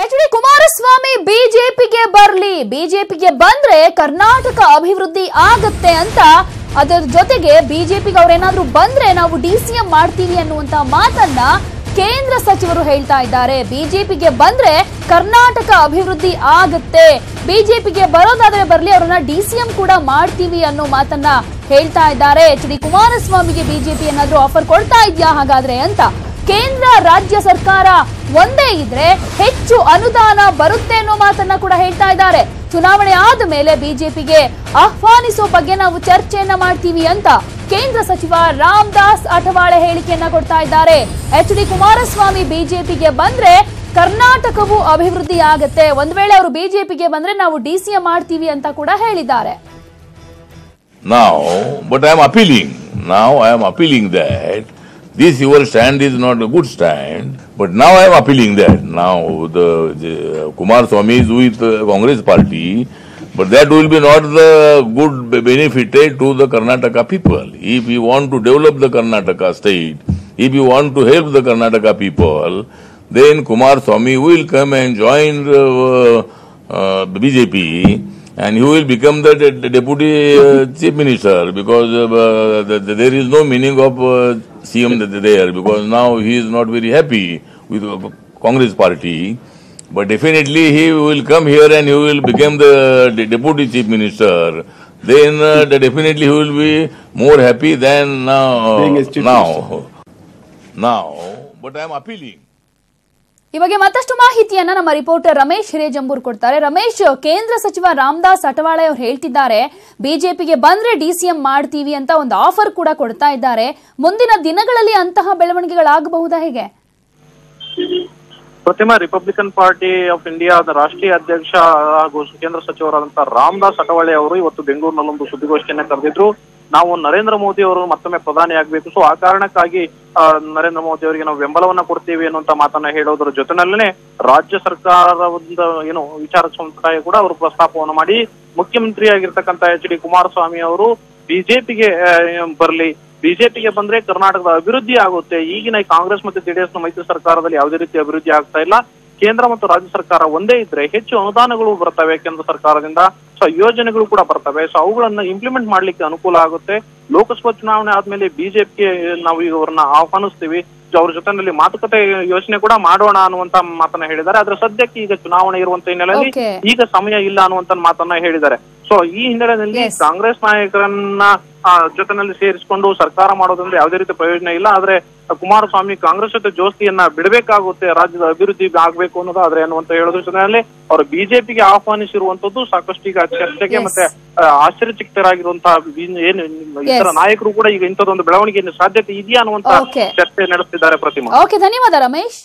H D. Kumaraswamy ಬಿಜೆಪಿಗೆ ಬರ್ಲಿ, ಬಿಜೆಪಿಗೆ ಬಂದ್ರೆ ಕರ್ನಾಟಕ ಅಭಿವೃದ್ಧಿ ಆಗತ್ತೆ ಅಂತ, ಅದರ ಜೊತೆಗೆ ಬಿಜೆಪಿಗೆ ಅವರೇನಾದ್ರೂ ಬಂದ್ರೆ ನಾವು ಡಿಸಿಎಂ ಮಾಡ್ತೀವಿ ಅನ್ನುವಂತ ಮಾತನ್ನ ಕೇಂದ್ರ ಸಚಿವರು ಹೇಳ್ತಾ ಇದ್ದಾರೆ. ಬಿಜೆಪಿಗೆ ಬಂದ್ರೆ ಕರ್ನಾಟಕ ಅಭಿವೃದ್ಧಿ ಆಗತ್ತೆ, ಬಿಜೆಪಿಗೆ ಬರೋದಾದ್ರೆ ಬರ್ಲಿ, ಅವರನ್ನ ಡಿಸಿಎಂ ಕೂಡ ಮಾಡ್ತೀವಿ ಅನ್ನೋ ಮಾತನ್ನ ಹೇಳ್ತಾ ಇದ್ದಾರೆ. ಎಚ್.ಡಿ. ಕುಮಾರಸ್ವಾಮಿಗೆ ಬಿಜೆಪಿ ಏನಾದ್ರೂ ಆಫರ್ ಕೊಡ್ತಾ ಇದ್ಯಾ ಹಾಗಾದ್ರೆ ಅಂತ. ಕೇಂದ್ರ ರಾಜ್ಯ ಸರ್ಕಾರ ಒಂದೇ ಇದ್ರೆ ಹೆಚ್ಚು ಅನುದಾನ ಬರುತ್ತೆ ಅನ್ನೋ ಮಾತನ್ನ ಕೂಡ ಹೇಳ್ತಾ ಇದ್ದಾರೆ. ಚುನಾವಣೆ ಆದ ಮೇಲೆ ಬಿಜೆಪಿಗೆ ಆಹ್ವಾನಿಸೋ ಬಗ್ಗೆ ನಾವು ಚರ್ಚೆಯನ್ನ ಮಾಡ್ತೀವಿ ಅಂತ ಕೇಂದ್ರ ಸಚಿವ ರಾಮದಾಸ್ ಅಠವಾಳೆ ಹೇಳಿಕೆಯನ್ನ ಕೊಡ್ತಾ ಇದ್ದಾರೆ. ಎಚ್.ಡಿ. ಕುಮಾರಸ್ವಾಮಿ ಬಿಜೆಪಿಗೆ ಬಂದ್ರೆ ಕರ್ನಾಟಕವು ಅಭಿವೃದ್ಧಿ ಆಗತ್ತೆ, ಒಂದ್ ವೇಳೆ ಅವರು ಬಿಜೆಪಿಗೆ ಬಂದ್ರೆ ನಾವು ಡಿಸಿಎಂ ಮಾಡ್ತೀವಿ ಅಂತ ಕೂಡ ಹೇಳಿದ್ದಾರೆ. I am appealing that this your stand is not a good stand, but now I am appealing that now the Kumaraswamy is with Congress party, but that will be not the good benefited to the Karnataka people. If you want to develop the Karnataka state, if you want to help the Karnataka people, then Kumaraswamy will come and join BJP. And he will become the deputy chief minister, because there is no meaning of CM there, because now he is not very happy with Congress party. But definitely he will come here and he will become the deputy chief minister. Then definitely he will be more happy than now. But I am appealing. ಈ ಬಗ್ಗೆ ಮತ್ತಷ್ಟು ಮಾಹಿತಿಯನ್ನ ನಮ್ಮ reporter Ramesh ಹಿರೇಜಂಬೂರ್ ಕೊಡ್ತಾರೆ. ರಮೇಶ್, ಕೇಂದ್ರ ಸಚಿವ ರಾಮದಾಸ್ ಅಠವಾಳೆ ಅವರು ಹೇಳ್ತಿದ್ದಾರೆ ಬಿಜೆಪಿಗೆ ಬಂದ್ರೆ ಡಿಸಿಎಂ ಮಾಡ್ತೀವಿ ಅಂತ ಒಂದು ಆಫರ್ ಕೂಡ ಕೊಡ್ತಾ ಇದ್ದಾರೆ. ಮುಂದಿನ ದಿನಗಳಲ್ಲಿ ಅಂತಹ ಬೆಳವಣಿಗೆಗಳಾಗಬಹುದಾ ಹೇಗೆ? ಪ್ರತಿಮಾ, ರಿಪಬ್ಲಿಕನ್ ಪಾರ್ಟಿ ಆಫ್ ಇಂಡಿಯಾದ ರಾಷ್ಟ್ರೀಯ ಅಧ್ಯಕ್ಷ ಹಾಗೂ ಕೇಂದ್ರ ಸಚಿವರಾದಂತಹ ರಾಮದಾಸ್ ಅಠವಾಳೆ ಅವರು ಇವತ್ತು ಬೆಂಗಳೂರಿನಲ್ಲೊಂದು ಸುದ್ದಿಗೋಷ್ಠಿಯನ್ನ ಕರೆದಿದ್ರು. ನಾವು ನರೇಂದ್ರ ಮೋದಿ ಅವರು ಮತ್ತೊಮ್ಮೆ ಪ್ರಧಾನಿ ಆಗ್ಬೇಕು, ಸೊ ಆ ಕಾರಣಕ್ಕಾಗಿ ನರೇಂದ್ರ ಮೋದಿ ಅವರಿಗೆ ನಾವು ಬೆಂಬಲವನ್ನ ಕೊಡ್ತೀವಿ ಅನ್ನುವಂತ ಮಾತನ್ನ ಹೇಳೋದ್ರ ಜೊತೆನಲ್ಲೇ ರಾಜ್ಯ ಸರ್ಕಾರದ ವಿಚಾರ ಸಂಸ್ಥೆ ಕೂಡ ಅವರು ಪ್ರಸ್ತಾಪವನ್ನು ಮಾಡಿ ಮುಖ್ಯಮಂತ್ರಿ ಆಗಿರ್ತಕ್ಕಂಥ ಎಚ್.ಡಿ. ಕುಮಾರಸ್ವಾಮಿ ಅವರು ಬಿಜೆಪಿಗೆ ಬರ್ಲಿ, ಬಿಜೆಪಿಗೆ ಬಂದ್ರೆ ಕರ್ನಾಟಕದ ಅಭಿವೃದ್ಧಿ ಆಗುತ್ತೆ. ಈಗಿನ ಕಾಂಗ್ರೆಸ್ ಮತ್ತು ಜೆಡಿಎಸ್ ನ ಮೈತ್ರಿ ಸರ್ಕಾರದಲ್ಲಿ ಯಾವುದೇ ರೀತಿ ಅಭಿವೃದ್ಧಿ ಆಗ್ತಾ ಇಲ್ಲ. ಕೇಂದ್ರ ಮತ್ತು ರಾಜ್ಯ ಸರ್ಕಾರ ಒಂದೇ ಇದ್ರೆ ಹೆಚ್ಚು ಅನುದಾನಗಳು ಬರ್ತವೆ ಕೇಂದ್ರ ಸರ್ಕಾರದಿಂದ, ಸೊ ಯೋಜನೆಗಳು ಕೂಡ ಬರ್ತವೆ, ಸೊ ಅವುಗಳನ್ನ ಇಂಪ್ಲಿಮೆಂಟ್ ಮಾಡ್ಲಿಕ್ಕೆ ಅನುಕೂಲ ಆಗುತ್ತೆ. ಲೋಕಸಭಾ ಚುನಾವಣೆ ಆದ್ಮೇಲೆ ಬಿಜೆಪಿಗೆ ನಾವು ಈಗ ಅವ್ರನ್ನ ಆಹ್ವಾನಿಸ್ತೀವಿ, ಅವ್ರ ಜೊತೆನಲ್ಲಿ ಮಾತುಕತೆ ಯೋಚನೆ ಕೂಡ ಮಾಡೋಣ ಅನ್ನುವಂತ ಮಾತನ್ನ ಹೇಳಿದ್ದಾರೆ. ಆದ್ರೆ ಸದ್ಯಕ್ಕೆ ಈಗ ಚುನಾವಣೆ ಇರುವಂತ ಹಿನ್ನೆಲೆಯಲ್ಲಿ ಈಗ ಸಮಯ ಇಲ್ಲ ಅನ್ನುವಂತ ಮಾತನ್ನ ಹೇಳಿದ್ದಾರೆ. ಸೊ ಈ ಹಿನ್ನೆಲೆಯಲ್ಲಿ ಕಾಂಗ್ರೆಸ್ ನಾಯಕರನ್ನ ಜೊತೆನಲ್ಲಿ ಸೇರಿಸಿಕೊಂಡು ಸರ್ಕಾರ ಮಾಡೋದ್ರಿಂದ ಯಾವುದೇ ರೀತಿ ಪ್ರಯೋಜನ ಇಲ್ಲ. ಆದ್ರೆ ಕುಮಾರಸ್ವಾಮಿ ಕಾಂಗ್ರೆಸ್ ಜೊತೆ ಜೋಸ್ತಿಯನ್ನ ಬಿಡಬೇಕಾಗುತ್ತೆ, ರಾಜ್ಯದ ಅಭಿವೃದ್ಧಿ ಆಗ್ಬೇಕು ಅನ್ನೋದಾದ್ರೆ ಅನ್ನುವಂತ ಹೇಳೋದ್ರ ಜೊತೆಯಲ್ಲಿ ಅವರು ಬಿಜೆಪಿಗೆ ಆಹ್ವಾನಿಸಿರುವಂತದ್ದು ಸಾಕಷ್ಟು ಈಗ ಚರ್ಚೆಗೆ ಮತ್ತೆ ಆಶ್ಚರ್ಯಚಕಿತರಾಗಿರುವಂತಹ ಏನು ಇತರ ನಾಯಕರು ಕೂಡ ಈಗ ಇಂಥದ್ದೊಂದು ಬೆಳವಣಿಗೆ ಸಾಧ್ಯತೆ ಇದೆಯಾ ಅನ್ನುವಂತ ಚರ್ಚೆ ನಡೆಸ್ತಿದ್ದಾರೆ. ಪ್ರತಿಮಾ, ಧನ್ಯವಾದ ರಮೇಶ್.